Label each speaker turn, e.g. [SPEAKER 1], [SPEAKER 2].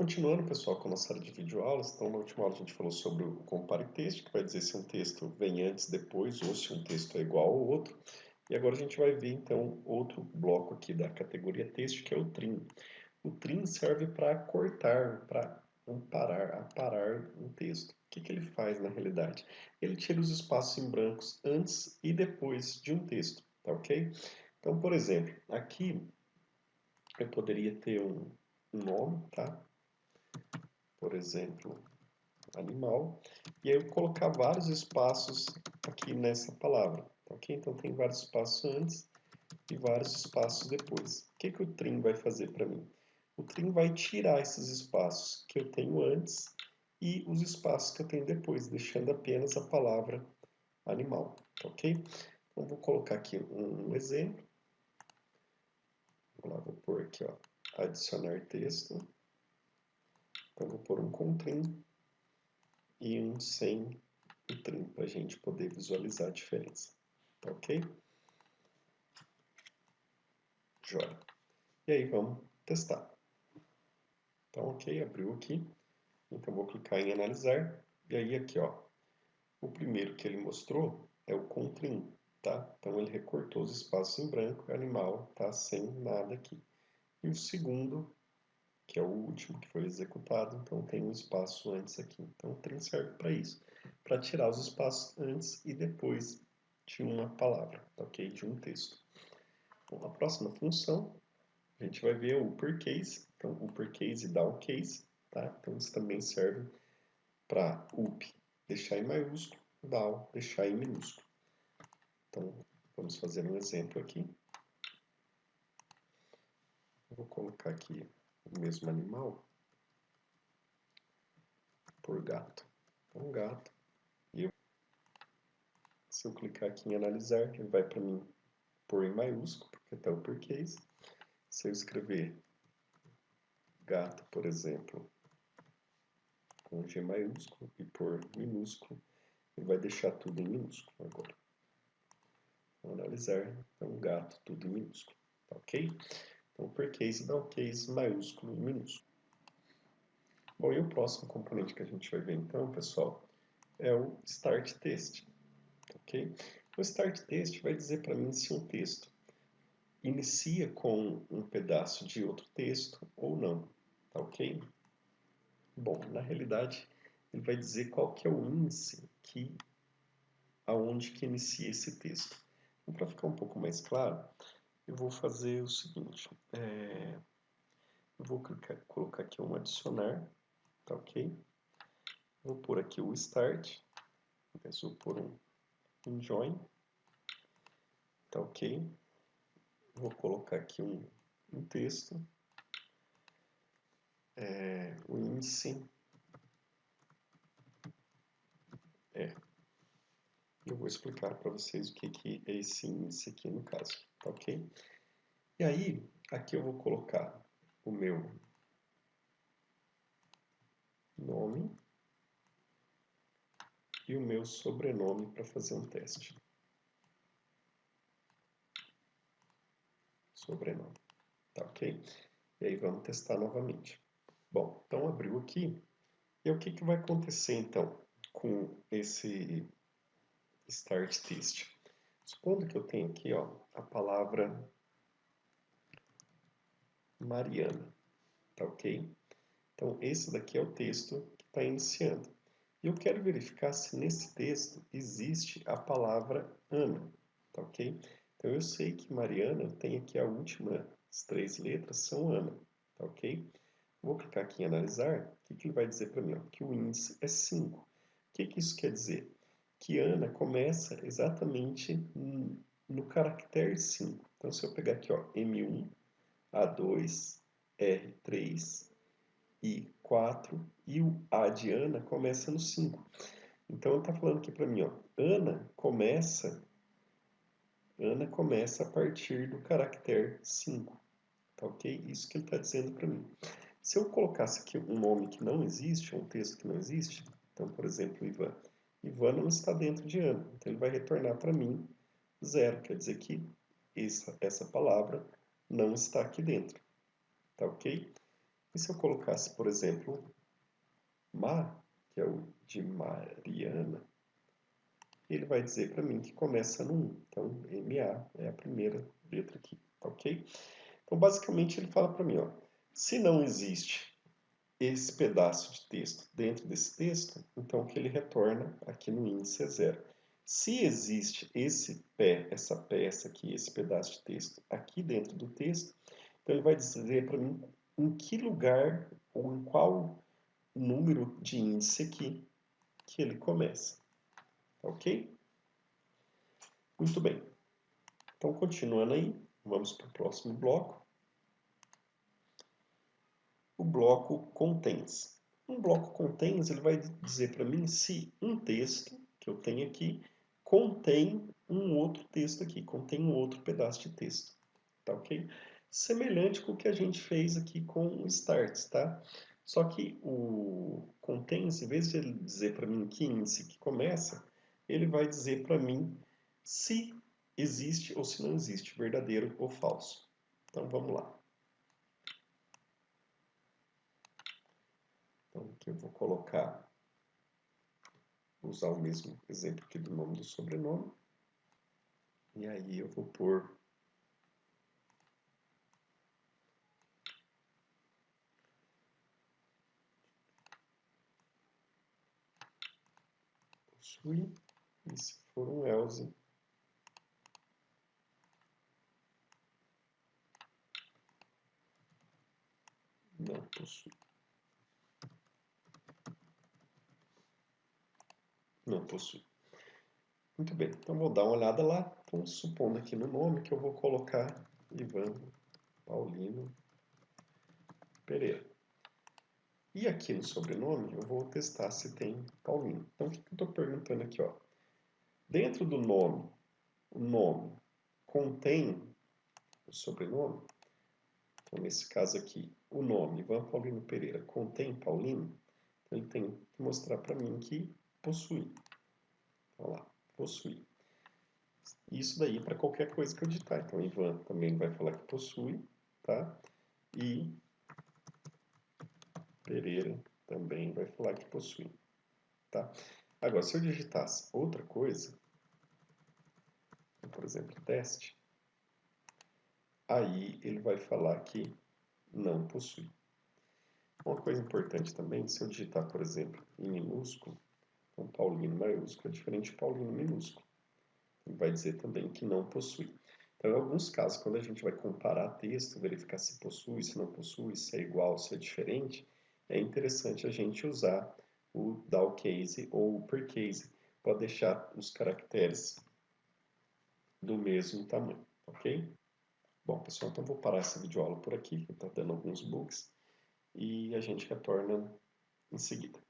[SPEAKER 1] continuando, pessoal, com a nossa série de videoaulas. Então, na última aula a gente falou sobre o compare texto, que vai dizer se um texto vem antes, depois, ou se um texto é igual ao outro. E agora a gente vai ver, então, outro bloco aqui da categoria texto, que é o trim. O trim serve para cortar, para aparar um texto. O que ele faz, na realidade? Ele tira os espaços em brancos antes e depois de um texto, tá ok? Então, por exemplo, aqui eu poderia ter um nome, tá? Por exemplo, animal, e aí eu colocar vários espaços aqui nessa palavra, ok? Então tem vários espaços antes e vários espaços depois. O que o trim vai fazer para mim? O trim vai tirar esses espaços que eu tenho antes e os espaços que eu tenho depois, deixando apenas a palavra animal, ok? Então vou colocar aqui um exemplo. Vou pôr aqui, ó, adicionar texto. Então vou pôr um com trim e um sem o trim para a gente poder visualizar a diferença. Tá ok? Joia. E aí vamos testar. Então, ok, abriu aqui. Então vou clicar em analisar. E aí aqui, ó, o primeiro que ele mostrou é o com trim, tá? Então ele recortou os espaços em branco, o animal tá sem nada aqui. E o segundo, que é o último que foi executado, então tem um espaço antes aqui. Então o trim serve para isso, para tirar os espaços antes e depois de uma palavra, ok? De um texto. Bom, a próxima função, a gente vai ver o uppercase, então uppercase e downcase, tá? Então isso também serve para up deixar em maiúsculo, down deixar em minúsculo. Então vamos fazer um exemplo aqui. Vou colocar aqui o mesmo animal por gato. Então gato, e se eu clicar aqui em analisar, ele vai para mim pôr em maiúsculo, porque está uppercase. Se eu escrever gato, por exemplo, com G maiúsculo e por minúsculo, ele vai deixar tudo em minúsculo agora. Vou analisar, então gato, tudo em minúsculo, tá ok? Então uppercase, downcase, maiúsculo e minúsculo. Bom, e o próximo componente que a gente vai ver então, pessoal, é o start text, ok? O start text vai dizer para mim se um texto inicia com um pedaço de outro texto ou não, tá ok? Bom, na realidade, ele vai dizer qual que é o índice aonde que inicia esse texto. Então, para ficar um pouco mais claro, eu vou fazer o seguinte, eu vou colocar aqui um adicionar, tá ok? Vou pôr aqui o start, vou pôr um join, tá ok? Vou colocar aqui um texto, o índice eu vou explicar para vocês o que é esse índice aqui no caso, tá ok? E aí, aqui eu vou colocar o meu nome e o meu sobrenome para fazer um teste. Sobrenome, tá ok? E aí vamos testar novamente. Bom, então abriu aqui. E o que vai acontecer então com esse start text? Supondo que eu tenho aqui, ó, a palavra Mariana, tá ok? Então esse daqui é o texto que está iniciando. E eu quero verificar se nesse texto existe a palavra Ana, tá ok? Então eu sei que Mariana tem aqui a última, as 3 letras são Ana, tá ok? Vou clicar aqui em analisar, o que ele vai dizer para mim? Ó? Que o índice é 5. O que isso quer dizer? Que Ana começa exatamente no caractere 5. Então se eu pegar aqui, ó, M1, A2, R3, I4 e o A de Ana começa no 5. Então ele está falando aqui para mim, ó, Ana começa a partir do caractere 5, tá ok? Isso que ele está dizendo para mim. Se eu colocasse aqui um nome que não existe, um texto que não existe, então, por exemplo, Ivan. Ivan não está dentro de Ana, então ele vai retornar para mim 0, quer dizer que essa palavra não está aqui dentro, tá ok? E se eu colocasse, por exemplo, Ma, que é o de Mariana, ele vai dizer para mim que começa no 1. Então, MA é a primeira letra aqui, tá ok? Então, basicamente, ele fala para mim, ó, se não existe esse pedaço de texto dentro desse texto, então o que ele retorna aqui no índice é 0. Se existe essa peça aqui, esse pedaço de texto aqui dentro do texto, então ele vai dizer para mim em que lugar ou em qual número de índice aqui que ele começa. Ok? Muito bem. Então, continuando aí, vamos para o próximo bloco. O bloco contains. Um bloco contains, ele vai dizer para mim se um texto que eu tenho aqui contém um outro texto aqui, contém um outro pedaço de texto. Tá ok? Semelhante com o que a gente fez aqui com o starts, tá? Só que o contains, em vez de ele dizer para mim que índice que começa, ele vai dizer para mim se existe ou se não existe, verdadeiro ou falso. Então vamos lá. Então aqui eu vou colocar, usar o mesmo exemplo aqui do nome e do sobrenome. E aí eu vou pôr possui, e se for um else, não possui. Não possui. Muito bem, então vou dar uma olhada lá. Então, supondo aqui no nome que eu vou colocar Ivan Paulino Pereira. E aqui no sobrenome eu vou testar se tem Paulino. Então, o que eu estou perguntando aqui? Ó? Dentro do nome, o nome contém o sobrenome? Então, nesse caso aqui, o nome Ivan Paulino Pereira contém Paulino? Então, ele tem que mostrar para mim que possui. Olha lá, possui. Isso daí para qualquer coisa que eu digitar. Então, Ivan também vai falar que possui, tá? E Pereira também vai falar que possui, tá? Agora, se eu digitasse outra coisa, por exemplo, teste, aí ele vai falar que não possui. Uma coisa importante também, se eu digitar, por exemplo, em minúsculo, então Paulino maiúsculo é diferente de Paulino minúsculo. Ele vai dizer também que não possui. Então, em alguns casos, quando a gente vai comparar texto, verificar se possui, se não possui, se é igual, se é diferente, é interessante a gente usar o down case ou o per case para deixar os caracteres do mesmo tamanho, ok? Bom, pessoal, então vou parar essa videoaula por aqui, que está dando alguns bugs, e a gente retorna em seguida.